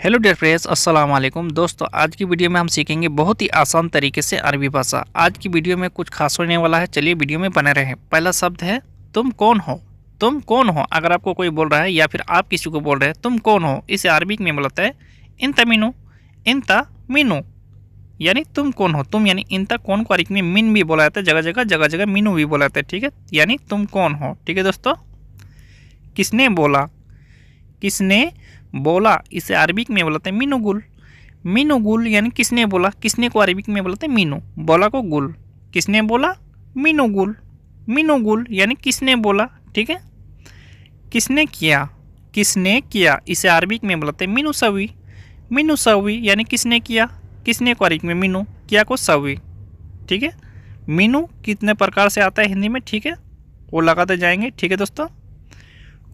Hello dear friends, अस्सलाम वालेकुम दोस्तों। आज की वीडियो में हम सीखेंगे बहुत ही आसान तरीके से अरबी भाषा। आज की वीडियो में कुछ खास होने वाला है, चलिए वीडियो में बने रहें। पहला शब्द है तुम कौन हो। तुम कौन हो अगर आपको कोई बोल रहा है या फिर आप किसी को बोल रहे हैं तुम कौन हो, इसे अरबिक में बोलता है इंता मीनू। इंता मीनू यानी तुम कौन हो। तुम यानी इंता, कौन को अरबिक में मिन भी बोला जाता है, जगह जगह मीनू भी बोला जाता है, ठीक है। यानी तुम कौन हो, ठीक है दोस्तों। किसने बोला, किसने बोला, इसे अरबिक में बोलते हैं मीनू गुल। मीनू गुल यानी किसने बोला, किसने को अरबिक में बोलते हैं मीनू, बोला को गुल। किसने बोला, मीनू गुल। मीनू गुल यानी किसने बोला, ठीक है। किसने किया, किसने किया, इसे अरबिक में बोलते हैं मीनू सवी। मीनू सवी यानी किसने किया, किसने को अरबिक में मीनू, किया को सवी, ठीक है। मीनू कितने प्रकार से आता है हिंदी में, ठीक है, वो लगाते जाएंगे, ठीक है दोस्तों।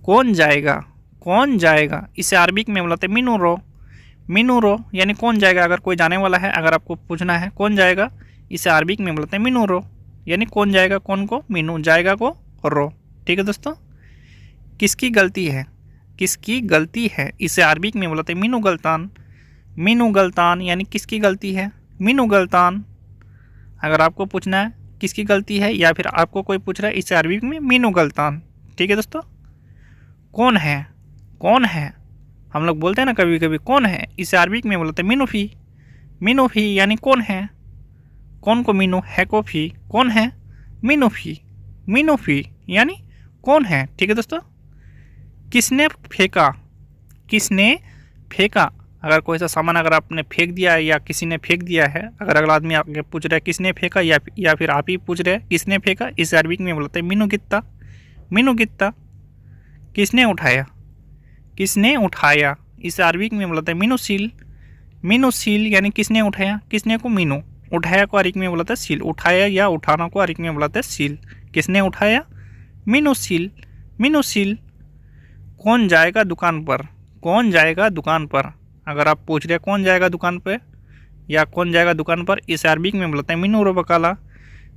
कौन जाएगा, कौन जाएगा, इसे अरबिक में बोलते हैं मीनू रो। मीनू रो यानी कौन जाएगा, अगर कोई जाने वाला है, अगर आपको पूछना है कौन जाएगा, इसे अरबिक में बोलते हैं मीनू रो। यानी कौन जाएगा, कौन को मीनू, जाएगा को रो, ठीक है दोस्तों। किसकी गलती है, किसकी गलती है, इसे अरबिक में बोलते हैं मीनू गलतान। मीनू गलतान यानी किसकी गलती है, मीनू गलतान। अगर आपको पूछना है किसकी गलती है या फिर आपको कोई पूछ रहा है, इसे अरबिक में मीनू गलतान, ठीक है दोस्तों। कौन है, कौन है, हम लोग बोलते हैं ना कभी कभी कौन है, इसे अरबिक में बोलते हैं मीनूफी। मीनूफी यानी कौन है, कौन को मीनू, है को फी, कौन है, मीनूफी। मीनूफी यानी कौन है, ठीक है दोस्तों। किसने फेंका, किसने फेंका, अगर कोई सा सामान अगर आपने फेंक दिया है या किसी ने फेंक दिया है, अगर अगला आदमी आपके पूछ रहा है किसने फेंका या फिर आप ही पूछ रहे हैं किसने फेंका, इसे अरबिक में बोलते हैं मीनू गित्ता। मीनू गित्ता। किसने उठाया, किसने उठाया, इसे अरबिक में बोलते हैं मीनू सील। मीनू सील यानी किसने उठाया, किसने को मीनू, उठाया को अरबिक में बोलते हैं सील। उठाया या उठाना को अरबिक में बोलते हैं सील। किसने उठाया, मीनू सील। मीनू सील। कौन जाएगा दुकान पर, कौन जाएगा दुकान पर, अगर आप पूछ रहे हैं कौन जाएगा दुकान पर या कौन जाएगा दुकान पर, इसे अरबिक में बोलते हैं मीनू रो बकाला।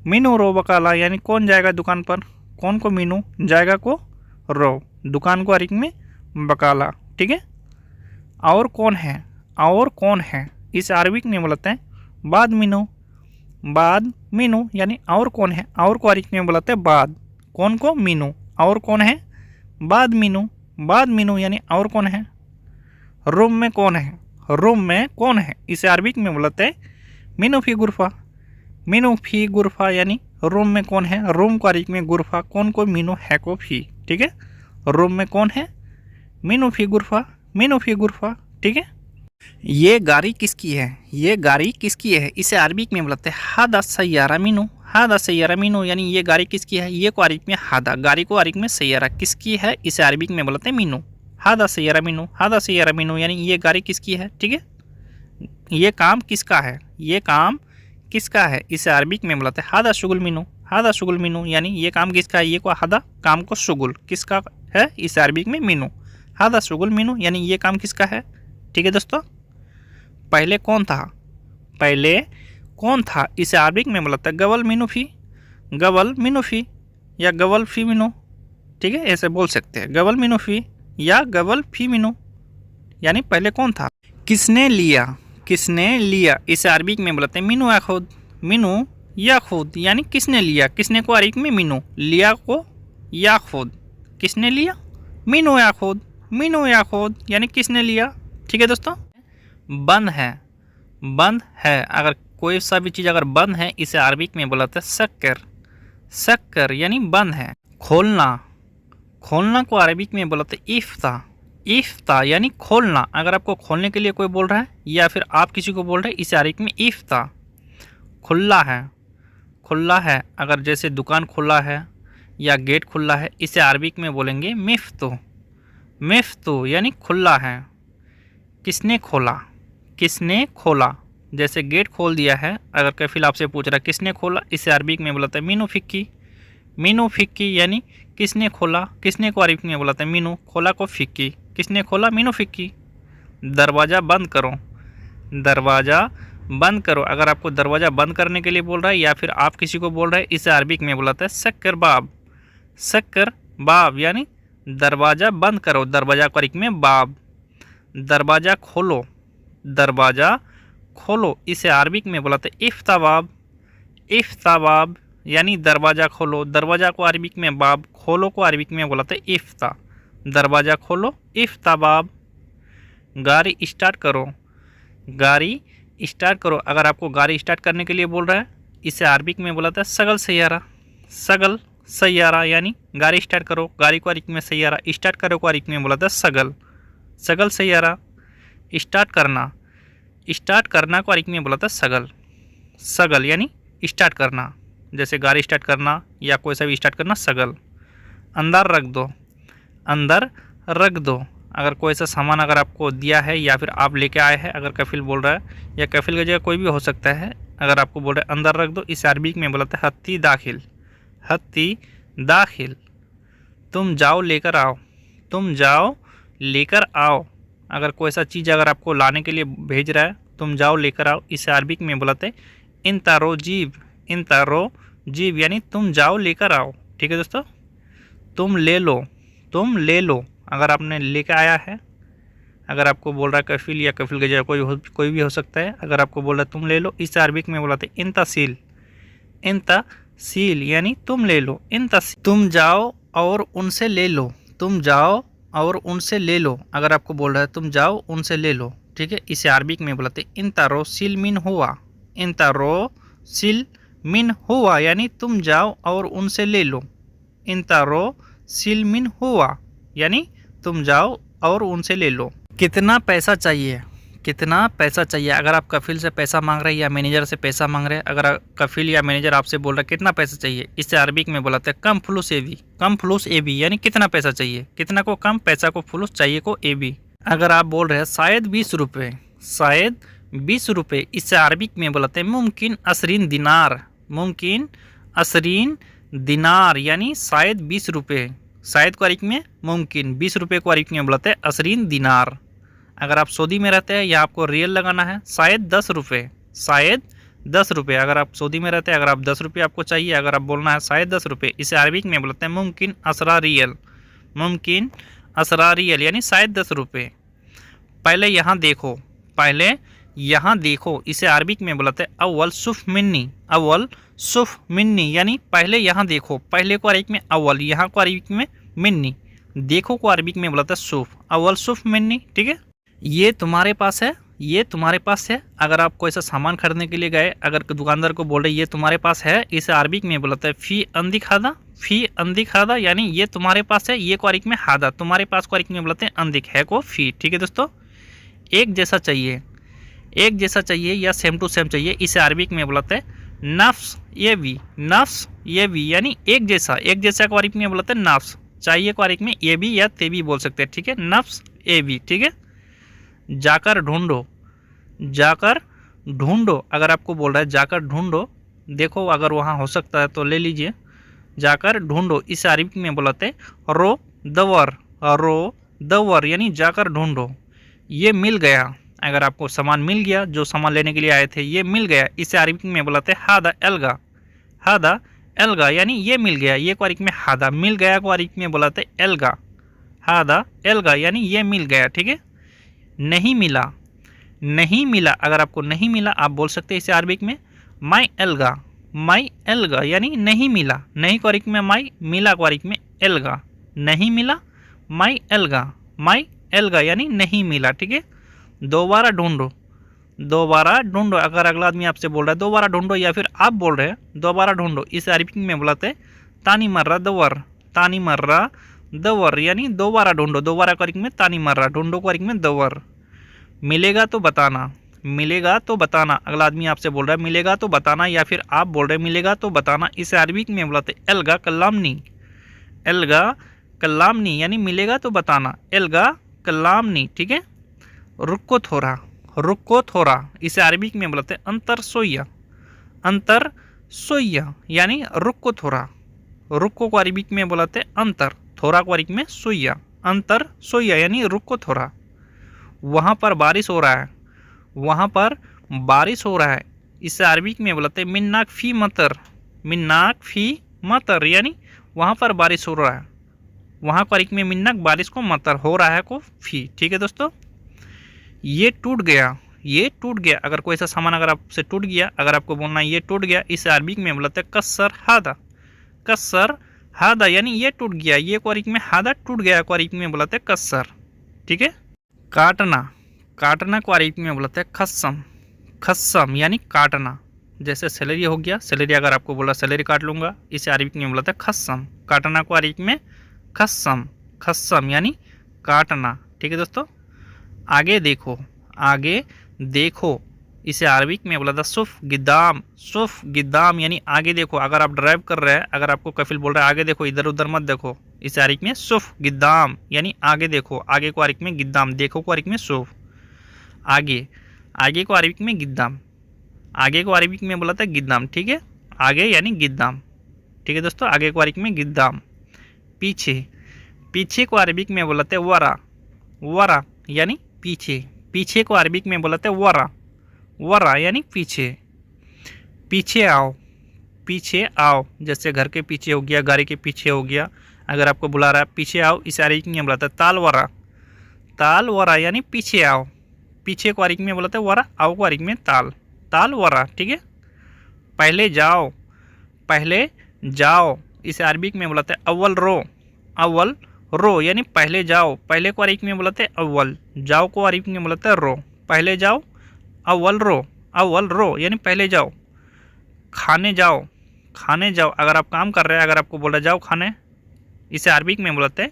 मीनू रो बकाला यानी कौन जाएगा दुकान पर, कौन को मीनू, जाएगा को रो, दुकान को अरबिक में बकाला, ठीक है। और कौन है, और कौन है, इस अरबिक में बोलते हैं बाद मीनू। बाद मीनू यानी और कौन है, और को अरबिक में बोलते हैं बाद, कौन को मीनू, और कौन है, बाद मीनू। बाद मीनू यानी और कौन है। रूम में कौन है, रूम में कौन है, इसे अरबिक में बोलते हैं मीनू फी गुरफा। मीनू फी गुरफा यानी रूम में कौन है, रूम को अरबिक में गुरफा, कौन को मीनू, है को फी, ठीक है। रूम में कौन है, मीनू फी गुरफा, मीनू फी गुरफा, ठीक है। ये गाड़ी किसकी है, ये गाड़ी किसकी है, इसे अरबिक में बोलते हैं हादा सैयारा मीनू। हादा सैयारा मीनू यानी ये गाड़ी किसकी है, ये को अरबिक में हादा, गाड़ी को अरबिक में सैयारा, किसकी है, इसे अरबिक में बोलते हैं मीनू। हादा सैयारा मीनू, हादा सैयारा मीनू यानी ये गाड़ी किसकी है, ठीक है। ये काम किसका है, ये काम किसका है, इसे अरबिक में बोलते हैं हादा शुगुल मीनू। हादा शुगुल मीनू यानी ये काम किसका है, ये को हादा, काम को शुगुल, किसका है, इसे अरबिक में मीनू। हादा शुगुल मीनू यानी ये काम किसका है, ठीक है दोस्तों। पहले कौन था, पहले कौन था, इसे अरबिक में बोलता है गवल मीनू फी। गवल मीनू फी या गवल फी मीनू, ठीक है, ऐसे बोल सकते हैं गवल मीनू फी या गवल फी मीनू, यानी पहले कौन था। किसने लिया, किसने लिया, इसे अरबिक में बोलते हैं मीनू या खुद। मीनू या खुद यानी किसने लिया, किसने को अरबिक में मीनू, लिया को या खुद, किसने लिया, मीनू या खुद। मीनू या खुद यानी किसने लिया, ठीक है दोस्तों। बंद है, बंद है, अगर कोई सा भी चीज़ अगर बंद है, इसे अरबिक में बोलते हैं शक्कर। शक्कर यानी बंद है। खोलना, खोलना को अरबिक में बोलते हैं इफ्ता। इफ्ता यानी खोलना, अगर आपको खोलने के लिए कोई बोल रहा है या फिर आप किसी को बोल रहे हैं, इसे अरबिक में इफ्ता। खुला है, खुला है, अगर जैसे दुकान खुला है या गेट खुला है, इसे अरबिक में बोलेंगे मिफ्तो। मिफ्तो यानी खुला है। किसने खोला, किसने खोला, जैसे गेट खोल दिया है, अगर कफिल आपसे पूछ रहा है किसने खोला, इसे अरबिक में बोलते हैं मीनू फिक्की। मीनू फिक्की यानी किसने खोला, किसने को अरबिक में बोलते हैं मीनू, खोला को फिक्की, किसने खोला, मीनू फिक्की। दरवाज़ा बंद करो, दरवाज़ा बंद करो, अगर आपको दरवाज़ा बंद करने के लिए बोल रहा है या फिर आप किसी को बोल रहे हैं, इसे अरबिक में बोलता है शक्कर बाब। शक्कर बाब यानी दरवाज़ा बंद करो, दरवाज़ा को अरबिक में बाब। दरवाज़ा खोलो, दरवाज़ा खोलो, इसे अरबिक में बुलाते हैं इफ्ता बाब। इफ्ता बाब यानी दरवाज़ा खोलो, दरवाज़ा को अरबिक में बाब, खोलो को अरबिक में बुलाते हैं इफ्ता। दरवाज़ा खोलो, इफ्ता बाब। गाड़ी स्टार्ट करो, गाड़ी स्टार्ट करो, अगर आपको गाड़ी स्टार्ट करने के लिए बोल रहा है इसे अरबिक में बुलाता है सगल सैयारा। सगल सैयारा यानी गाड़ी स्टार्ट करो, गाड़ी को अरबिक में सैयारा, स्टार्ट करो को अरबिक में बुलाता है सगल। सगल सैयारा। स्टार्ट करना, स्टार्ट करना को अरबिक में बुलाता है सगल। सगल यानी स्टार्ट करना, जैसे गाड़ी स्टार्ट करना या कोई सा भी स्टार्ट करना, सगल। अंदर रख दो, अंदर रख दो, अगर कोई सा सामान अगर आपको दिया है या फिर आप लेके आए हैं, अगर कफिल बोल रहा है या कफिल की जगह कोई भी हो सकता है, अगर आपको बोल रहा है अंदर रख दो, इसे अरबिक में बोलते हैं हत्ती दाखिल। हत्ती दाखिल। तुम जाओ लेकर आओ, तुम जाओ लेकर आओ, अगर कोई सा चीज़ अगर आपको लाने के लिए भेज रहा है, तुम जाओ लेकर आओ, इसे अरबिक में बोलते हैं इंतारो जीब। इंतारो जीब यानी तुम जाओ लेकर आओ। ठीक है दोस्तों, तुम ले लो, तुम ले लो, अगर आपने लेकर आया है, अगर आपको बोल रहा है कफिल या कफिल की जगह कोई भी हो सकता है, अगर आपको बोल रहा है तुम ले लो, इसे अरबिक में बुलाते इंतासील। इंतासील यानी तुम ले लो, इंतासील। तुम जाओ और उनसे ले लो, तुम जाओ और उनसे ले लो, अगर आपको बोल रहा है तुम जाओ उनसे ले लो, ठीक है, इसे अरबिक में बुलाते इंतारो सिल मिन हुआ। इंतारो सिल मिन हुआ यानी तुम जाओ और उनसे ले लो। इंतारो सिल मिन हुआ यानी तुम जाओ और उनसे ले लो। कितना पैसा चाहिए, कितना पैसा चाहिए, अगर आप कफिल से पैसा मांग रहे हैं या मैनेजर से पैसा मांग रहे हैं, अगर कफिल या मैनेजर आपसे बोल रहा है कितना पैसा चाहिए, इसे अरबिक में बुलाते हैं कम फ्लूस एबी। कम फ्लूस एबी यानी कितना पैसा चाहिए, कितना को कम, पैसा को फ्लूस, चाहिए को एबी। अगर आप बोल रहे हैं शायद 20 रुपये, शायद 20 रुपये, इसे अरबिक में बुलाते हैं मुमकिन असरीन दिनार। मुमकिन असरीन दिनार यानी शायद 20 रुपये। शायद को अरबिक में मुमकिन, 20 रुपये को अरबिक में बुलाते हैं असरीन दिनार। अगर आप सऊदी में रहते हैं या आपको रियल लगाना है, शायद 10 रुपये, शायद 10 रुपये, अगर आप सऊदी में रहते हैं, अगर आप 10 रुपये आपको चाहिए, अगर आप बोलना है शायद 10 रुपये, इसे अरबिक में बोलते हैं मुमकिन असरा रियल। मुमकिन असरा रियल यानी शायद 10 रुपये। पहले यहाँ देखो, पहले यहाँ देखो, इसे अरबिक में बुलाते हैं अव्वल सुफ मिन्नी। अव्वल सुफ मिन्नी यानी पहले यहाँ देखो, पहले को अरबिक में अव्वल, यहाँ को अरबिक में मिन्नी, देखो को अरबिक में बुलाता है सुफ। अव्वल सुफ मिन्नी। ठीक है, ये तुम्हारे पास है, ये तुम्हारे पास है, अगर आप कोई सा सामान खरीदने के लिए गए, अगर दुकानदार को बोल रहे ये तुम्हारे पास है, इसे अरबिक में बुलाता है फी अंदी खादा। फी अंदी खादा यानी ये तुम्हारे पास है, ये को अरबिक में हादा, तुम्हारे पास को अरबिक में बुलाते हैं अंदिक, है को फी। ठीक है दोस्तों, एक जैसा चाहिए, एक जैसा चाहिए या सेम टू सेम चाहिए, इसे अरबिक में बुलाते हैं नफ्स ये भी। नफ्स ये भी यानी एक जैसा, एक जैसा को अरबिक में बुलाते हैं नफ्स, चाहिए को अरबिक में ये भी या ते भी बोल सकते हैं। ठीक है, नफ्स ये भी। ठीक है, जाकर ढूंढो, जाकर ढूंढो, अगर आपको बोल रहा है जाकर ढूंढो, देखो अगर वहाँ हो सकता है तो ले लीजिए। जाकर ढूंढो, इसे अरबिक में बुलाते हैं रो दवर। रो दवर यानी जाकर ढूंढो। ये मिल गया, अगर आपको सामान मिल गया, जो सामान लेने के लिए आए थे ये मिल गया, इसे अरबिक में बुलाते हैं हादा एल्गा। हादा एल्गा यानी ये मिल गया, ये को अरबिक में हादा, मिल गया को अरबिक में बुलाते हैं एल्गा। हादा एल्गा यानी ये मिल गया। ठीक है, नहीं मिला, नहीं मिला, अगर आपको नहीं मिला आप बोल सकते हैं इसे अरबिक में माई एल्गा। माई एल्गा यानी नहीं मिला, नहीं को अरबिक में माई, मिला को अरबिक में एल्गा। नहीं मिला माई एल्गा, माई एल्गा यानी नहीं मिला। ठीक है, दोबारा ढूंढो, दोबारा ढूंढो, अगर अगला आदमी आपसे बोल रहा है दोबारा ढूंढो या फिर आप बोल रहे हैं दोबारा ढूंढो, इसे अरबिक में बुलाते हैं तानी मर्रा दवर। तानी मर्रा दवर यानी दोबारा ढूंढो, दोबारा को अरबिक में तानी मर्रा, ढूंढो को अरबिक में दवर। मिलेगा तो बताना, मिलेगा तो बताना, अगला आदमी आपसे बोल रहा है मिलेगा तो बताना या फिर आप बोल रहे हैं मिलेगा तो बताना, इसे अरबिक में बुलाते एल्गा कलामनी। एल्गा कलामनी यानी मिलेगा तो बताना, एल्गा कलामनी। ठीक है, रुको थोड़ा, रुको थोड़ा, इसे अरबिक में बुलाते अंतर सोया। अंतर सोया यानी रुको थोड़ा, रुको को अरबिक में बुलाते अंतर, थोड़ा को अरबिक में सोया। अंतर सोया यानी रुको थोड़ा। वहाँ पर बारिश हो रहा है, वहाँ पर बारिश हो रहा है, इसे अरबिक में बुलाते मिन्नाक फी मतर। मिन्नाक फी मतर यानी वहाँ पर बारिश हो रहा है, वहाँ को अरबिक में मिन्नाक बारिश को, मतर हो रहा है को फी। ठीक है दोस्तों, ये टूट गया, ये टूट गया। अगर कोई ऐसा सामान अगर आपसे टूट गया, अगर आपको बोलना है ये टूट गया, इसे अरबी में बोलते हैं कस्सर हादा। कस्सर हादा यानी ये टूट गया, ये को अरबी में हादा टूट गया को अरबी में बोलते हैं कस्सर। ठीक है। काटना, काटना को अरबी में बोलते हैं खस्सम। खस्सम यानी काटना। जैसे सैलरी हो गया, सैलरी अगर आपको बोला सैलरी काट लूँगा, इसे अरबी में बोलते हैं खस्सम। काटना को अरबी में खस्सम। खस्सम यानी काटना। ठीक है दोस्तों। आगे देखो, आगे देखो, इसे अरबिक में बोला था सुफ गिदाम। सुफ गिदाम यानी आगे देखो। अगर आप ड्राइव कर रहे हैं, अगर आपको कफिल बोल रहा है आगे देखो, इधर उधर मत देखो, इसे अरबिक में सुफ गिदाम यानी आगे देखो। आगे को अरबिक में गिदाम, देखो को अरबिक में सुफ। आगे, आगे को अरबिक में गिदाम। आगे को अरबिक में बोला था गिदाम। ठीक है। आगे यानी गिदाम। ठीक है दोस्तों। आगे को अरबिक में गिदाम। पीछे, पीछे को अरबिक में बोलते वरा। वरा यानी पीछे। पीछे को अरबिक में बोलते वरा। वरा यानी पीछे। पीछे आओ, पीछे आओ। जैसे घर के पीछे हो गया, गाड़ी के पीछे हो गया। अगर आपको बुला रहा है पीछे आओ, इस अरबिक में बोलता है ताल वरा। ताल वरा यानी पीछे आओ। पीछे को अरबिक में बोलते हैं वरा, आओ को अरबिक में ताल। ताल वरा। ठीक है। पहले जाओ, पहले जाओ, इसे अरबिक में बोलते हैं अव्वल रो। अव्वल रो यानी पहले जाओ। पहले को अरबिक में बोलते हैं अव्वल, जाओ को अरबिक में बोलते हैं रो। पहले जाओ, अव्वल रो। अव्वल रो यानी पहले जाओ। खाने जाओ, खाने जाओ। अगर आप काम कर रहे हैं, अगर आपको बोला जाओ खाने, इसे अरबिक में बोलते हैं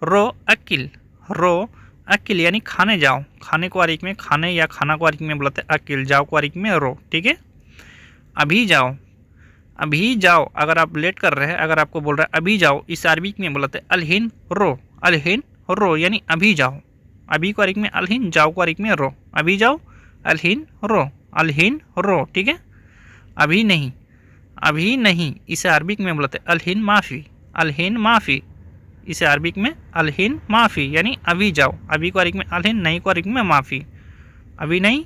रो अकिल। रो अकिल यानी खाने जाओ। खाने को अरबिक में खाने या खाना को अरबिक में बोलते हैं अकिल, जाओ को अरबिक में रो। ठीक है। अभी जाओ, अभी जाओ। अगर आप लेट कर रहे हैं, अगर आपको बोल रहा है अभी जाओ, इस अरबिक में बोलते हैं अलहिन रो। अलहिन रो यानी अभी जाओ। अभी को अरबिक में अलहिन, जाओ को अरबिक में रो। अभी जाओ, अलहिन रो। अलहिन रो। ठीक है। अभी नहीं, अभी नहीं, इसे अरबिक में बोलते हैं अलहिन माफ़ी। अलहिन माफ़ी, इसे अरबिक में अलहिन माफ़ी यानी अभी जाओ। अभी को अरबिक में अलहिन, नहीं को अरबिक में माफ़ी। अभी नहीं,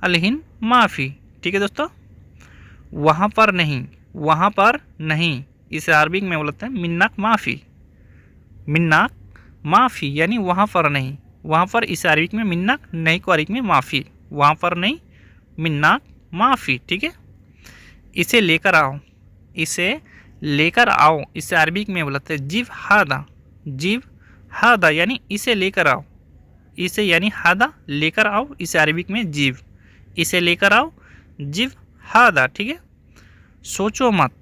अलहिन माफ़ी। ठीक है दोस्तों। वहाँ पर नहीं, वहाँ पर नहीं, इसे अरबिक में बोलते हैं मिन्नाक माफ़ी। मिन्नाक माफ़ी यानी वहाँ पर नहीं। वहाँ पर इसे अरबिक में मिन्नाक, नहीं को अरबिक में माफ़ी। वहाँ पर नहीं, मिन्नाक माफ़ी। ठीक है। इसे लेकर आओ, इसे लेकर आओ, इसे अरबिक में बोलते हैं जिव हादा। जिव हादा यानी इसे लेकर आओ। इसे यानी हादा लेकर आओ, इसे अरबिक में जिव। इसे लेकर आओ, जिव हादा। ठीक है। सोचो मत,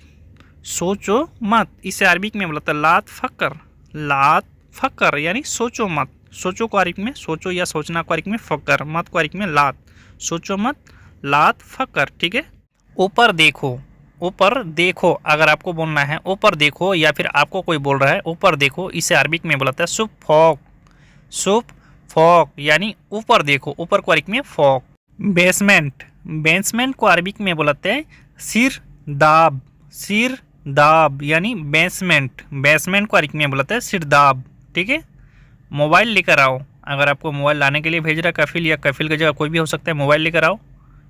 सोचो मत, इसे अरबिक में बोलता है लात फकर। लात फकर यानी सोचो मत। सोचो को अरबिक में सोचो या सोचना को अरबिक में फकर, मत को अरबिक में लात। सोचो मत, लात फकर। ठीक है। ऊपर देखो, ऊपर देखो। अगर आपको बोलना है ऊपर देखो, या फिर आपको कोई बोल रहा है ऊपर देखो, इसे अरबिक में बोलता है सुप फॉक। सुप फॉक यानी ऊपर देखो। ऊपर को अरबिक में फॉक। बेसमेंट, बेसमेंट को अरबिक में बोलते हैं सिर दाब। सिर दाब यानी बेसमेंट। बेसमेंट को अरबिक में बोलते हैं सिर दाब। ठीक है। मोबाइल लेकर आओ। अगर आपको मोबाइल लाने के लिए भेज रहा है कफिल, या कफिल की जगह कोई भी हो सकता है, मोबाइल लेकर आओ,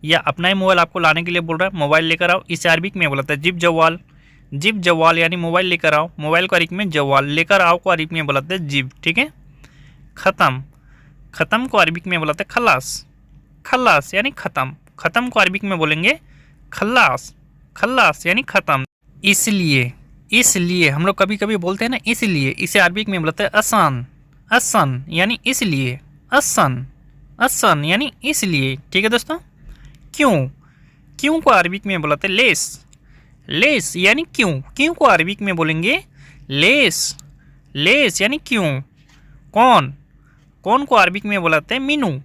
या अपना ही मोबाइल आपको लाने के लिए बोल रहा है, मोबाइल लेकर आओ, इसे अरबिक में बोलता है जिब जवाल। जिब जवाल यानी मोबाइल लेकर आओ। मोबाइल को अरबिक में जवाल, लेकर आओ को अरबिक में बोलते हैं जिब। ठीक है। ख़त्म, ख़त्म को अरबिक में बोलते हैं खल्लास। खल्लास यानी ख़त्म। ख़त्म को अरबिक में बोलेंगे खल्लास। खल्लास यानी ख़त्म। इसलिए, इसलिए हम लोग कभी कभी बोलते हैं ना इसलिए, इसे अरबिक में बोलते हैं असान। असन यानी इसलिए। असन, असन यानी इसलिए। ठीक है दोस्तों। क्यों, क्यों को अरबिक में बोलते हैं लेस। लेस यानी क्यों। क्यों को अरबिक में बोलेंगे लेस। लेस यानी क्यों। कौन, कौन को अरबिक में बोलते हैं मीनू।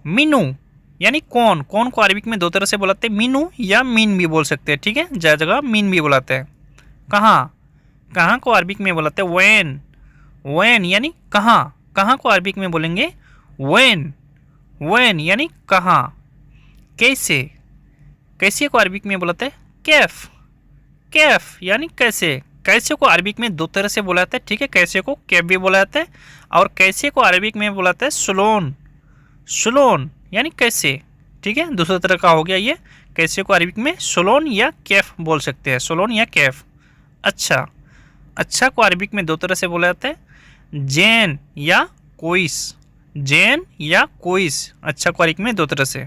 मीनू यानी कौन। कौन को अरबिक में दो तरह से बोलाते हैं, मीनू या मीन भी बोल सकते हैं। ठीक है। जगह जगह मीन भी बुलाते हैं। कहाँ, कहाँ को अरबिक में बोलाते हैं वैन। वैन यानी कहाँ। कहाँ को अरबिक में बोलेंगे वैन। वैन यानी कहाँ। कैसे, कैसे को अरबिक में बोलाते हैं कैफ। कैफ यानी कैसे। कैसे को अरबिक में दो तरह से बोलाते हैं। ठीक है। कैसे को कैफ भी बोलाते हैं, और कैसे को अरबिक में बोलाते हैं सुलोन। सुलोन यानी कैसे। ठीक है। दूसरा तरह का हो गया ये। कैसे को अरबिक में सुलोन या कैफ बोल सकते हैं। सुलोन या कैफ। अच्छा, अच्छा को अरबिक में दो तरह से बोला जाता है जैन या कोइस। जैन या कोइस। अच्छा को अरबिक में दो तरह से।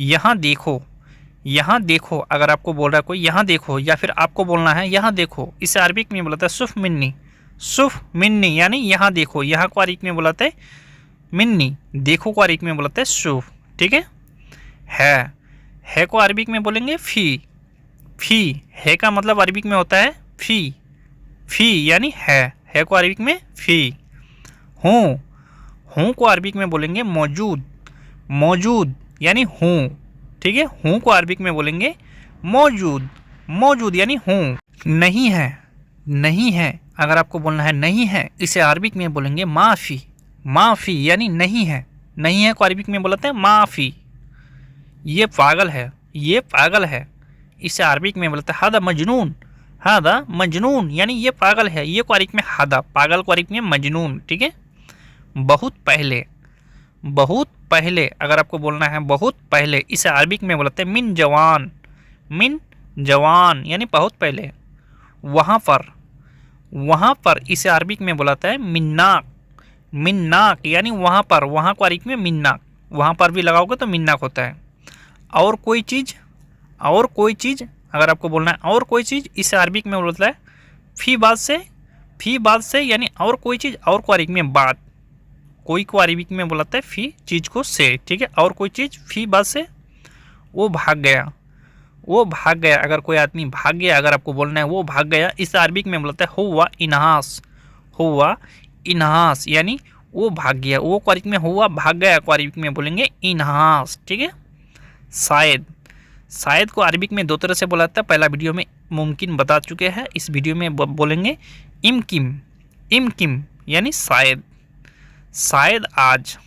यहाँ देखो, यहाँ देखो अगर आपको बोल रहा है कोई यहाँ देखो, या फिर आपको बोलना है यहाँ देखो, इसे अरबिक में बोलता है सुफ मिन्नी। सुफ मिन्नी यानी यहाँ देखो, यहाँ को अरबिक में बोलते हैं मिन्नी, देखो को अरबिक में बोलते हैं सुफ। ठीक है को अरबिक में बोलेंगे फी। फी है का मतलब अरबिक में होता है फी। फी यानी है को अरबिक में फी। हूँ को अरबिक में बोलेंगे मौजूद। मौजूद यानी हूँ। ठीक है, हूँ को अरबिक में बोलेंगे मौजूद। मौजूद यानी हूँ। नहीं है, नहीं है अगर आपको बोलना है नहीं है, इसे अरबिक में बोलेंगे माफ़ी। माफ़ी यानी नहीं है। नहीं है को अरबिक में बोलते हैं माफ़ी। ये पागल है, ये पागल है, इसे अरबिक में बोलते हैं हादा मजनून। हादा मजनून यानी ये पागल है, ये को अरबिक में हादा, पागल को अरबिक में मजनून। ठीक है। बहुत पहले, बहुत पहले अगर आपको बोलना है बहुत पहले, इसे अरबिक में बोलते हैं मिन जवान। मिन जवान यानी बहुत पहले। वहाँ पर इसे अरबिक में बोलता है मिन्नाक। मिन्नाक यानी वहाँ पर, वहाँ को अरबिक में मिन्नाक, वहाँ पर भी लगाओगे तो मिन्नाक होता है। और कोई चीज़, और कोई चीज़ अगर आपको बोलना है और कोई चीज़, इसे अरबिक में बोलता है फी बाद से। फी बाद से यानी और कोई चीज़, और को अरबिक में बाद। कोई को अरबिक में बोलता है फी चीज़ को से। ठीक है, और कोई चीज़ फी बाद से। वो भाग गया, वो भाग गया, अगर कोई आदमी भाग गया अगर आपको बोलना है वो भाग गया, इस अरबिक में बोलता है हुआ इनहास। हुआ इनहास यानी वो भाग गया, वो को अरबिक में हुआ भाग गया को अरबिक में बोलेंगे इनहास। ठीक है। शायद, शायद को अरबिक में दो तरह से बोला जाता है, पहला वीडियो में मुमकिन बता चुके हैं, इस वीडियो में बोलेंगे इमकिम। इमकिम यानी शायद। शायद आज,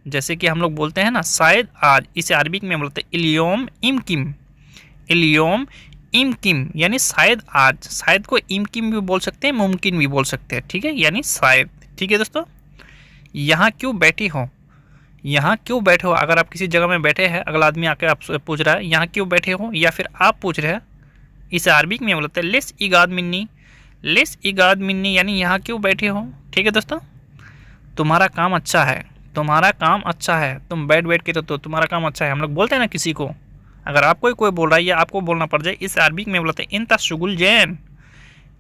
जैसे कि हम लोग बोलते हैं ना शायद आज, इसे अरबिक में बोलते हैं इलियोम इमकिम। इलियोम इमकिम यानी शायद आज। शायद को इमकिम भी बोल सकते हैं, मुमकिन भी बोल सकते हैं। ठीक है, यानी शायद। ठीक है दोस्तों, यहाँ क्यों बैठी हो, यहाँ क्यों बैठे हो, अगर आप किसी जगह में बैठे हैं, अगला आदमी आके आपसे पूछ रहा है यहाँ क्यों बैठे हो, या फिर आप पूछ रहे हैं, इसे अरबिक में बोलते हैं लेस इगाद मिन्नी। लेस इगाद मिन्नी यानी यहाँ क्यों बैठे हो। ठीक है दोस्तों, तुम्हारा काम अच्छा है, तुम्हारा काम अच्छा है, तुम बैठ के तो तुम्हारा काम अच्छा है, हम लोग बोलते हैं ना किसी को। अगर आपको कोई बोल रहा है या आपको बोलना पड़ जाए, इस अरबिक में बोलते हैं इंता शुगुल जैन।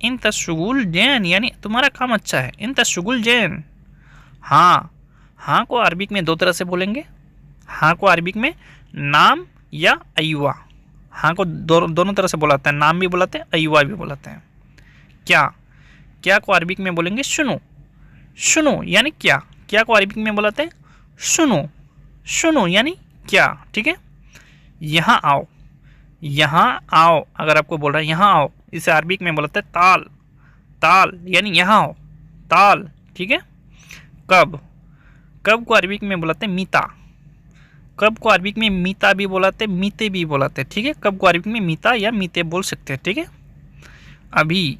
इंता शुगुल जैन यानी तुम्हारा काम अच्छा है, इंता शुगुल जैन। हाँ, हाँ को अरबिक में दो तरह से बोलेंगे। हाँ को अरबिक में नाम या अय्वा। हाँ को दोनों तरह से बुलाते हैं, नाम भी बुलाते हैं, अय्वा भी बुलाते हैं। क्या, क्या को अरबिक में बोलेंगे सुनो। सुनो यानी क्या, क्या को अरबिक में बुलाते हैं सुनो। सुनो यानी क्या। ठीक है। यहाँ आओ, यहाँ आओ अगर आपको बोल रहा है यहाँ आओ, इसे अरबिक में बोलते हैं ताल। ताल यानी यहाँ आओ, ताल। ठीक है। कब, कब को अरबिक में बुलाते हैं मीता। कब को अरबिक में मीता भी बुलाते हैं, मीते भी बुलाते हैं। ठीक है, कब को अरबिक में मीता या मीते बोल सकते हैं। ठीक है। अभी,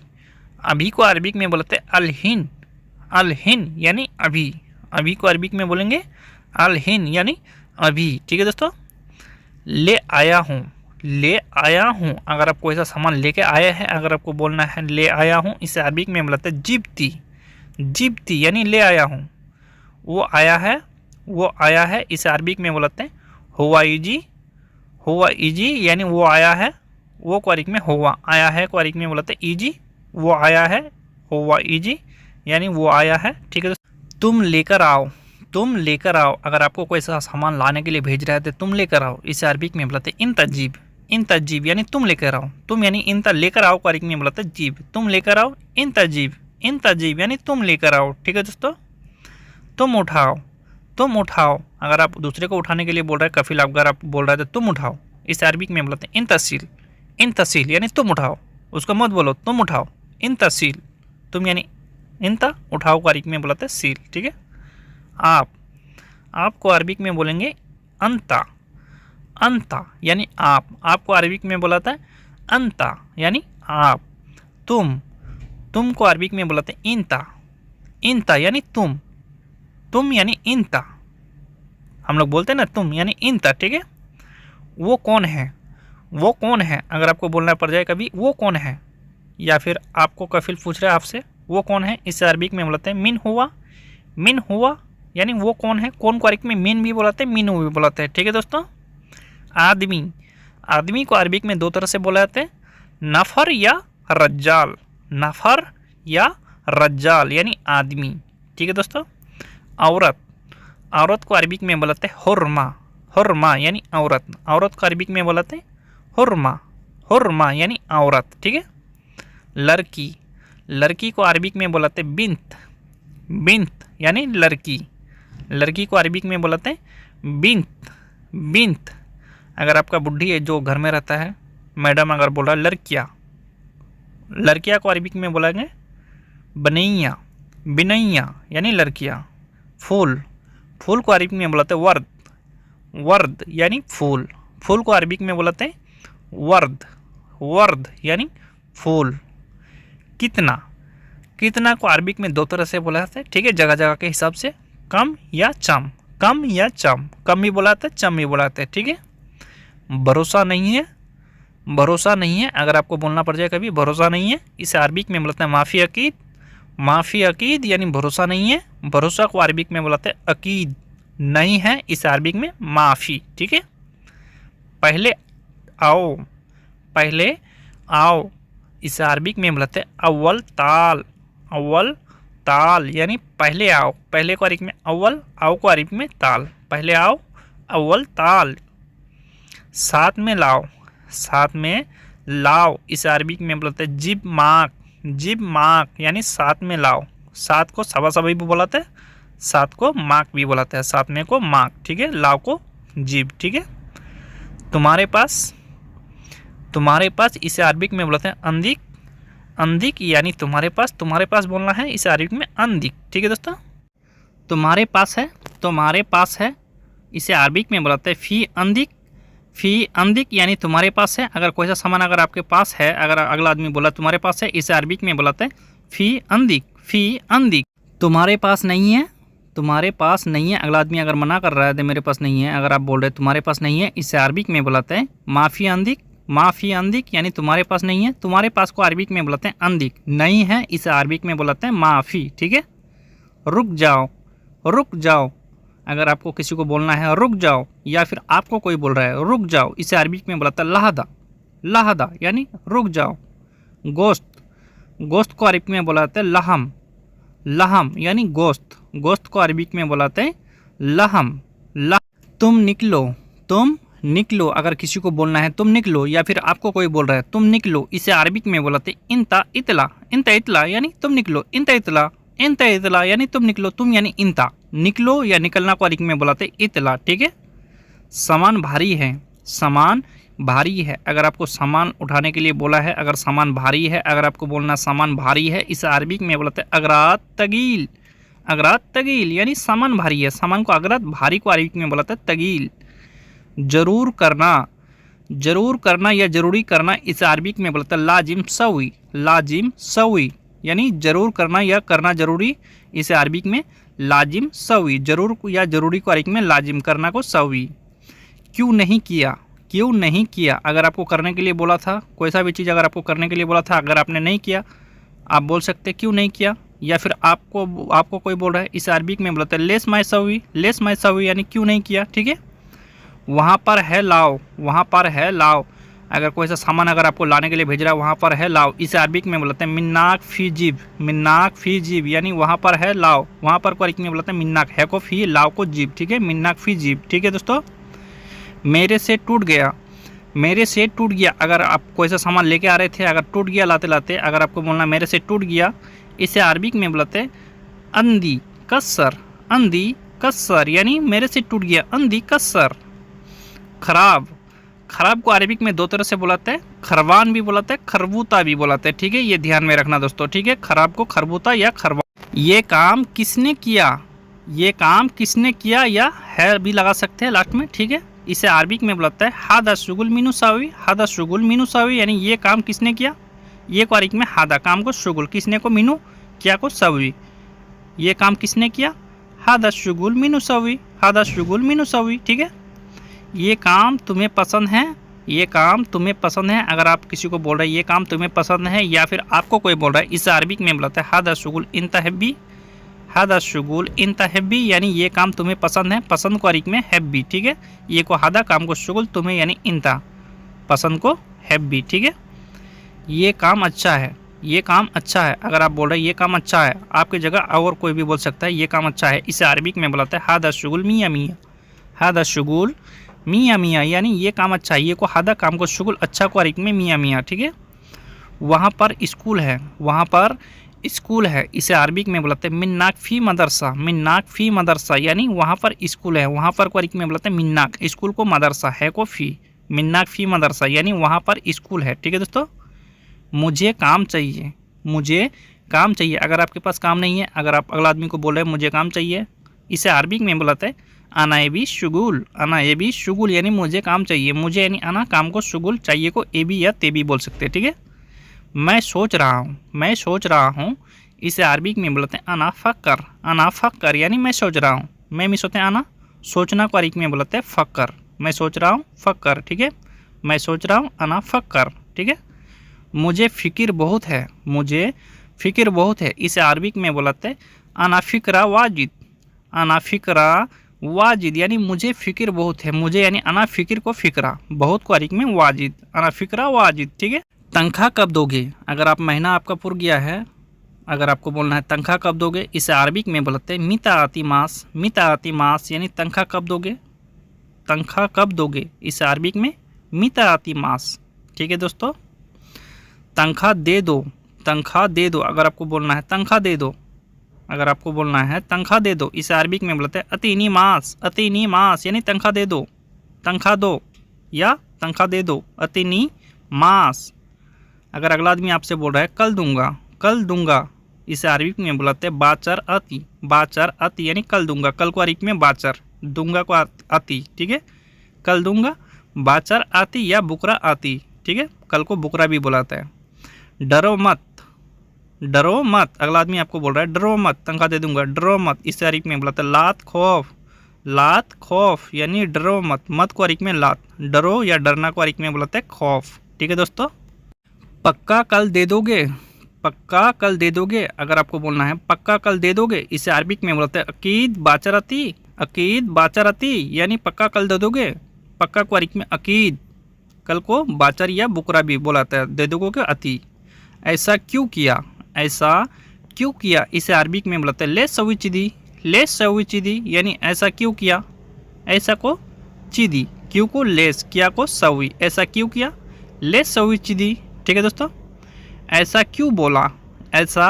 अभी को अरबिक में बोलते हैं अलहिन। अलहिन यानी अभी। अभी को अरबिक में बोलेंगे अलहिन यानी अभी। ठीक है दोस्तों। ले आया हूँ, ले आया हूँ अगर आपको ऐसा सामान लेके आया है, अगर आपको बोलना है ले आया हूँ, इसे अरबिक में बोलते हैं जिब्ती। जिब्ती यानी ले आया हूँ। वो आया है, वो आया है, इसे अरबिक में बोलते हैं हुआ इजी। हुआ इजी यानी वो आया है, वो को अरबिक में हुआ। आया है को अरबिक में बोलते हैं इजी। वो आया है, हुआ इजी यानी वो आया है। ठीक है। तुम लेकर आओ, तुम लेकर आओ अगर आपको कोई ऐसा सामान लाने के लिए भेज रहा है तो तुम लेकर आओ, इसे अरबिक में बोलते हैं इन तजीब। इन तजीब यानी तुम लेकर आओ। तुम यानी इन लेकर आओ को अरबिक में बोलते हैं जीब। तुम लेकर आओ इन तजीब। इन तजीब यानी तुम लेकर आओ। ठीक है दोस्तों। तुम उठाओ, तुम उठाओ अगर आप दूसरे को उठाने के लिए बोल रहे हैं, कफिल अगर आप बोल रहे थे तुम उठाओ, इसे अरबिक में बोलते हैं इन तसील। इन तसील यानी तुम उठाओ, उसको मत बोलो तुम उठाओ। इन तसील, तुम यानी इंता, उठाओ को अरबिक में बोलते हैं सील। ठीक है। आप, आपको अरबिक में बोलेंगे अंता। अंता यानी आप। आपको अरबिक में बोलाता है अंता यानी आप। तुम, तुम को अरबिक में बोलाते हैं इंता। इंता यानी तुम। तुम यानी इंता, हम लोग बोलते हैं ना तुम यानी इंता। ठीक है। वो कौन है, वो कौन है अगर आपको बोलना पड़ जाए कभी वो कौन है, या फिर आपको कफिल पूछ रहा है आपसे वो कौन है, इसे अरबिक में बोलते हैं मिन हुआ। मिन हुआ यानी वो कौन है, कौन को अरबिक में मिन भी बुलाते हैं, मीनू भी बुलाते हैं। ठीक है दोस्तों। आदमी, आदमी को अरबिक में दो तरह से बोला जाता है, नफर या रज्जाल, नफर या रज्जाल यानी आदमी। ठीक है दोस्तों। औरत, औरत को अरबिक में बोलाते हैं हुर्मा, हुर्मा यानी औरत, औरत को अरबिक में बोलाते हैं हुर्मा, हुर्मा यानी औरत। ठीक है। लड़की, लड़की को अरबिक में बोलाते हैं बिंत, बिंत यानी लड़की, लड़की को अरबिक में बोलाते हैं बिंत, बिंत। अगर आपका बुढ़ी है जो घर में रहता है, मैडम अगर बोल रहा है लड़कियाँ, लड़कियाँ को अरबिक में बोलेंगे बनैया, बिनैया यानी लड़कियाँ। फूल, फूल को अरबिक में बोलाते हैं वर्द, वर्द यानी फूल, फूल को अरबिक में बोलाते हैं वर्द, वर्द यानी फूल। कितना, कितना को अरबिक में दो तरह से बोला जाता है। ठीक है, जगह जगह के हिसाब से, कम या चम, कम या चम, कम भी बोलाते हैं, चम भी बोलाते हैं। ठीक है। भरोसा नहीं है, भरोसा नहीं है, अगर आपको बोलना पड़ जाए कभी भरोसा नहीं है, इसे अरबिक में बोलते हैं माफ़ी अकीद, माफ़ी अकीद यानी भरोसा नहीं है। भरोसा को अरबिक में बोलते हैं अकीद, नहीं है, इसे अरबिक में माफ़ी। ठीक है। पहले आओ, पहले आओ, इसे अरबिक में बोलते हैं अव्वल ताल, अव्वल ताल यानी पहले आओ, पहले को अरबिक में अव्वल, आओ को अरबिक में ताल, पहले आओ अव्वल ताल। साथ में लाओ, साथ में लाओ, इसे अरबिक में बोलते हैं जिब माक, जिब माक यानी साथ में लाओ, साथ को सवा सवा भी बोलाते हैं, साथ को माक भी बोलाते हैं, साथ में को माक। ठीक है। लाओ को जिब। ठीक है। तुम्हारे पास, तुम्हारे पास, इसे अरबिक में बोलते हैं अंदिक, अंदिक यानी तुम्हारे पास, तुम्हारे पास बोलना है, इसे अरबिक में अंदिक। ठीक है दोस्तों। तुम्हारे पास है, तुम्हारे पास है, इसे अरबिक में बोलते हैं फी अंदिक, फी अंदिक यानी तुम्हारे पास है। अगर कोई सा सामान अगर आपके पास है, अगर अगला आदमी बोला तुम्हारे पास है, इसे अरबिक में बुलाते हैं फी अंदिक, फी अंदिक। तुम्हारे पास नहीं है, तुम्हारे पास नहीं है, अगला आदमी अगर मना कर रहा है तो मेरे पास नहीं है, अगर आप बोल रहे हैं तुम्हारे पास नहीं है, इसे अरबिक में बुलाते हैं माफ़ी अंदिक, माफ़ी अंदिक यानी तुम्हारे पास नहीं है। तुम्हारे पास को अरबिक में बुलाते हैं अंदिक, नहीं है, इसे अरबिक में बुलाते हैं माफ़ी। ठीक है। रुक जाओ, रुक जाओ, अगर आपको किसी को बोलना है रुक जाओ, या फिर आपको कोई बोल रहा है रुक जाओ, इसे अरबिक में बुलाता है लहदा, लहदा यानी रुक जाओ। गोश्त, गोश्त को अरबिक में बुलाते हैं लहम, लहम यानी गोश्त, गोश्त को अरबिक में बुलाते हैं लहम, लहम। तुम निकलो, तुम निकलो, अगर किसी को बोलना है तुम निकलो, या फिर आपको कोई बोल रहा है तुम निकलो, इसे अरबिक में बुलाते हैं इंता इतला, इंता इतला यानी तुम निकलो, इंता इतला, इंता इतला यानी तुम निकलो, तुम यानी इंता, निकलो या निकलना को अरबिक में बुलाते इतला। ठीक है। सामान भारी है, सामान भारी है, अगर आपको सामान उठाने के लिए बोला है, अगर सामान भारी है, अगर आपको बोलना सामान भारी है, इसे अरबिक में बुलाते अगरात तगील, अगरात तगील यानी सामान भारी है, सामान को अगरात, भारी को अरबिक में बुलाते तगील। जरूर करना, जरूर करना या जरूरी करना, इसे अरबिक में बोलता है लाजिम सवी, लाजिम सवी यानी जरूर करना या करना जरूरी, इसे अरबिक में लाजिम सवी, जरूर या जरूरी को अरबिक में लाजिम, करना को सवी। क्यों नहीं किया, क्यों नहीं किया, अगर आपको करने के लिए बोला था, कोई सा भी चीज़ अगर आपको करने के लिए बोला था, अगर आपने नहीं किया, आप बोल सकते क्यों नहीं किया। या फिर आपको कोई बोल रहा है, इसे अरबिक में बोलते हैं लेस माई सवी, लेस माई सवी यानी क्यों नहीं किया। ठीक है। वहाँ पर है लाओ, वहाँ पर है लाओ, अगर कोई सा सामान अगर आपको लाने के लिए भेज रहा है, वहाँ पर है लाओ, इसे अरबिक में बोलते हैं मिन्नाक फ़ी जीब, मिन्नाक फ़ी जीब यानी वहाँ पर है लाओ, वहाँ पर को अरबिक में बोलते हैं मिन्नाक, है को फ़ी, लाओ को जीब। ठीक है। मिन्नाक फ़ी जीब। ठीक है दोस्तों। मेरे से टूट गया, मेरे से टूट गया, अगर आप कोई सा सामान लेके आ रहे थे, अगर टूट गया लाते लाते, अगर आपको बोलना मेरे से टूट गया, इसे अरबिक में बोलते हैं अंधी कसर, अंधी कसर यानी मेरे से टूट गया, अंधी कसर। खराब, खराब को अरबिक में दो तरह से बुलाते हैं, खरवान भी बुलाते हैं, खरबूता भी बुलाते हैं। ठीक है। ये ध्यान में रखना दोस्तों। ठीक है। खराब को खरबूता या खरवान। ये काम किसने किया, ये काम किसने किया, या है भी लगा सकते हैं लास्ट में। ठीक है। इसे अरबिक में बुलाता है हादा शुगुल मीनुसावी, हादा शुगुल मीनुसावी यानी ये काम किसने किया, ये को अरबिक में हादा, काम को शुगुल, किसने को मीनू, क्या को सवी, ये काम किसने किया, हादा शुगुल मीनुसावी, हादा शुगुल मीनुसावी। ठीक है। ये काम तुम्हें पसंद है, ये काम तुम्हें पसंद है, अगर आप किसी को बोल रहे हैं ये काम तुम्हें पसंद है, या फिर आपको कोई बोल रहा है, इसे अरबिक में बुलाता है हादा शुगुल इंता हब्बी, हादा शुगुल इंता हैब्बी यानी ये काम तुम्हें पसंद है, पसंद को अरीक में हैब्बी, ठीक है। ये को हादा काम को शुगुल तुम्हें यानी इंता पसंद को हैब्बी, ठीक है। ये काम अच्छा है, ये काम अच्छा है। अगर आप बोल रहे हैं ये काम अच्छा है, आपकी जगह और कोई भी बोल सकता है ये काम अच्छा है। इसे अरबिक में बुलाते हैं हादा शुगुल मियाँ मियाँ, हादा शुगुल मियाँ मियाँ यानी ये काम अच्छा है। ये को हादा काम को शुगुल अच्छा को अरबिक में मियाँ मियाँ, ठीक है। वहाँ पर स्कूल है, वहाँ पर स्कूल है। इसे अरबिक में बुलाते हैं मिन्नाक फ़ी मदरसा, मिन्नाक फ़ी मदरसा यानी वहाँ पर स्कूल है। वहाँ पर को अरबिक में बुलाते हैं मिन्नाक, स्कूल को मदरसा है को फ़ी, मिन्नाक फ़ी मदरसा यानी वहाँ पर स्कूल है, ठीक है दोस्तों। मुझे काम चाहिए, मुझे काम चाहिए। अगर आपके पास काम नहीं है, अगर आप अगला आदमी को बोल रहे हैं मुझे काम चाहिए, इसे अरबिक में बुलाते हैं आना ए बी शुगुल, आना ए बी शुगुल यानी मुझे काम चाहिए। मुझे यानी आना, काम को शुगुल, चाहिए को ए बी या ते बी बोल सकते हैं, ठीक है। मैं सोच रहा हूँ, मैं सोच रहा हूँ, इसे अरबिक में बुलाते हैं अना फ़क्कर, अना फ़क्कर यानी मैं सोच रहा हूँ। मैं मिस होते हैं आना, सोचना को अरबिक में बुलाते हैं फ़क्कर, मैं सोच रहा हूँ फ़क्कर, ठीक है। मैं सोच रहा हूँ अना फ़क्कर, ठीक है। मुझे फ़िक्र बहुत है, मुझे फ़िक्र बहुत है, इसे अरबिक में बुलाते हैं अना फ़िक्रा वाजिद, अना फ़िक्रा वाजिद यानी मुझे फ़िक्र बहुत है। मुझे यानी अना फ़िक्र को फ़िक्रा, बहुत को अरबिक में वाजिद, अना फ़िक्रा वाजिद, ठीक है। तनख्वाह कब दोगे? अगर आप महीना आपका पुर गया है, अगर आपको बोलना है तनख्वाह कब दोगे, इसे अरबिक में बोलते हैं मिता आती मास, मिता आती मास यानी तनख्वाह कब दोगे, तनख्वाह कब दोगे, इसे अरबिक में मिता आती मास, ठीक है दोस्तों। तनख्वाह दे दो, तनख्वाह दे दो। अगर आपको बोलना है तनख्वाह दे दो, अगर आपको बोलना है तनख्वाह दे दो, इसे अरबिक में बोलते हैं अतीनी मास, अतीनी मास यानी तनख्वाह दे दो, तनख्वाह दो या तनख्वाह दे दो, अतीनी मास। अगर अगला आदमी आपसे बोल रहा है कल दूंगा, कल दूंगा, इसे अरबिक में बुलाते हैं बाचर अति, बाचर अति यानी कल दूंगा। कल को अरबिक में बाचर, दूंगा को अति, ठीक है। कल दूंगा, बाचर आती या बुकरा आती, ठीक है। कल को बुकरा भी बुलाता है। डरो मत, डरो मत। अगला आदमी आपको बोल रहा है डरो मत, तनख्वाह दे दूंगा, डरो मत, इसे अरबिक में बुलाते हैं लात खौफ, लात खौफ यानी डरो मत। मत को अरबिक में लात, डरो या डरना को अरबिक में बुलाते हैं खौफ, ठीक है दोस्तों। पक्का कल दे दोगे, पक्का कल दे दोगे। अगर आपको बोलना है पक्का कल दे दोगे, इसे अरबिक में बोलते हैं अकीद बाचरती, अकीद बाचरती यानी पक्का कल दे दोगे। पक्का को अरबिक में अकीद, कल को बाचर या बुकरा भी बोलाता है, दे दोगे के अति। ऐसा क्यों किया, ऐसा क्यों किया, इसे अरबिक में बोलते हैं ले सवी चिदी, ले सवी चिदी यानी ऐसा क्यों किया। ऐसा को चिदी, क्यों को लेस, किया को सवी, ऐसा क्यों किया, ले सवी चिदी, ठीक है दोस्तों। ऐसा क्यों बोला, ऐसा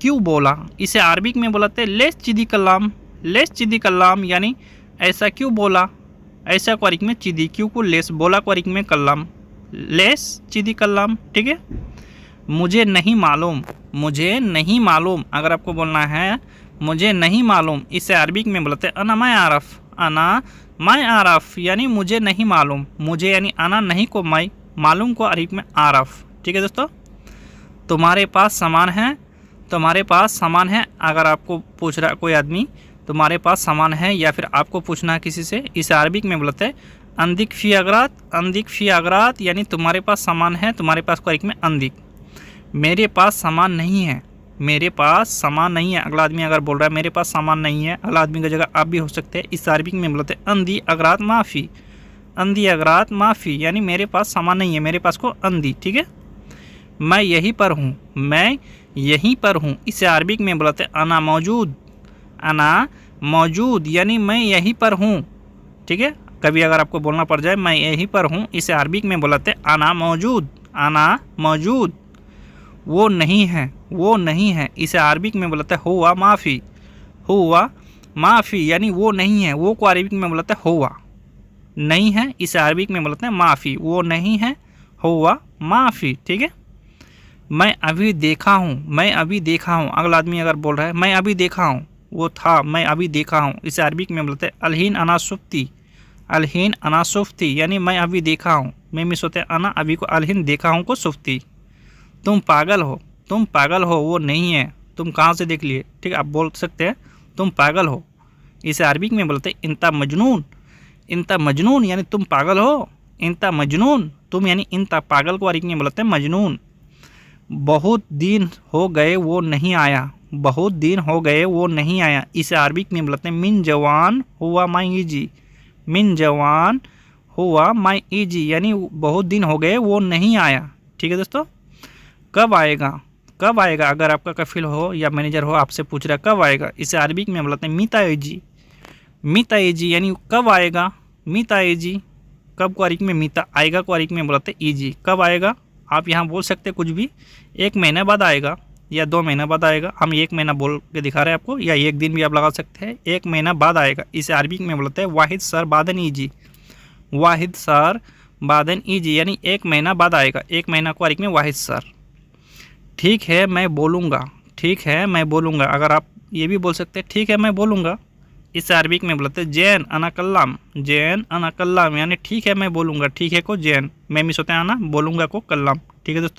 क्यों बोला, इसे अरबिक में बोलाते हैं लेस चिदी कलाम, लेस चिदी कलाम यानी ऐसा क्यों बोला। ऐसा को अरबिक में चिदी, क्यों को लेस, बोला को अरबिक में कलाम, लेस चिदी कलाम, ठीक है। मुझे नहीं मालूम, मुझे नहीं मालूम। अगर आपको बोलना है मुझे नहीं मालूम, इसे अरबिक में बोलते हैं अना मैं आरफ, अना मैं आरफ यानी मुझे नहीं मालूम। मुझे यानी आना, नहीं को मैं, मालूम को अरबिक में आरफ, ठीक है दोस्तों। तुम्हारे पास सामान है, तुम्हारे पास सामान है। अगर आपको पूछ रहा कोई आदमी तुम्हारे पास सामान है या फिर आपको पूछना है किसी से, इसे अरबिक में बोलते हैं अंदिक फ़ी अगरात, अंदिक फ़ी अगरात यानी तुम्हारे पास सामान है, तुम्हारे पास को अरबिक में अंदिक। मेरे पास सामान नहीं है, मेरे पास सामान नहीं है। अगला आदमी अगर बोल रहा है मेरे पास सामान नहीं है, अगला आदमी की जगह आप भी हो सकते हैं। इस अरबिक में बोलते हैं अंधी अगरात माफ़ी, अंधी अगरात माफ़ी यानी मेरे पास सामान नहीं है, मेरे पास को अंधी, ठीक है। मैं यहीं पर हूँ, मैं यहीं पर हूँ, इसे अरबिक में बोलते हैं अना मौजूद, अना मौजूद यानी मैं यहीं पर हूँ, ठीक है। कभी अगर आपको बोलना पड़ जाए मैं यहीं पर हूँ, इसे अरबिक में बोलते हैं अना मौजूद, अना मौजूद। वो नहीं है, वो नहीं है, इसे अरबिक में बोलते हैं हुआ माफ़ी, हुआ माफ़ी यानी वो नहीं है। वो को अरबिक में बोलते हैं हुआ, नहीं है, इसे अरबिक में बोलते हैं माफ़ी। वो नहीं है, हुआ माफ़ी, ठीक है। मैं अभी देखा हूँ, मैं अभी देखा हूँ। अगला आदमी अगर बोल रहा है मैं अभी देखा हूँ, वो था, मैं अभी देखा हूँ, इसे अरबिक में बोलते हैं अलहीन अना सुफ्ती, अलहीन अना सुफ्ती यानी मैं अभी देखा हूँ। मैं मिस होते अना, अभी को अलहीन, देखा हूँ को सुफ्ती। तुम पागल हो, तुम पागल हो, वो नहीं है, तुम कहाँ से देख लिए, ठीक है। आप बोल सकते हैं तुम पागल हो, इसे अरबिक में बोलते हैं इंता मजनून, इंता मजनून यानी तुम पागल हो, इंता मजनून, तुम यानी इंता, पागल को अरबिक में बोलते हैं मजनून। बहुत दिन हो गए वो नहीं आया, बहुत दिन हो गए वो नहीं आया, इसे अरबिक में बोलते हैं मिन जवान हुआ माई इजी। मिन जवान हुआ माई इजी यानी बहुत दिन हो गए वो नहीं आया। ठीक है दोस्तों। कब आएगा, कब आएगा, अगर आपका कफिल हो या मैनेजर हो आपसे पूछ रहा है कब आएगा, इसे अरबिक में बोलते हैं मीता एजी। मीता एजी यानी कब आएगा, मीता एजी। कब को अरबिक में मीता, आएगा को अरबिक में बोलते हैं ईजी। कब आएगा आप यहाँ बोल सकते हैं कुछ भी, 1 महीने बाद आएगा या 2 महीना बाद आएगा। हम 1 महीना बोल के दिखा रहे हैं आपको, या 1 दिन भी आप लगा सकते हैं। 1 महीना बाद आएगा, इसे अरबिक में बोलते हैं वाहिद सर बादन ईजी। वाहिद सर बादन ईजी यानी 1 महीना बाद आएगा। 1 महीना को अरबिक में वाहिद सर। ठीक है मैं बोलूँगा, ठीक है मैं बोलूँगा। अगर आप ये भी बोल सकते हैं ठीक है मैं बोलूँगा, इसे अरबिक में बोलते हैं जैन अना कल्लाम। जैन अना कल्लाम यानी ठीक है मैं बोलूँगा। ठीक है को जैन, मैं मिस होते हैं आना, बोलूँगा को कल्लाम। ठीक है दोस्तों।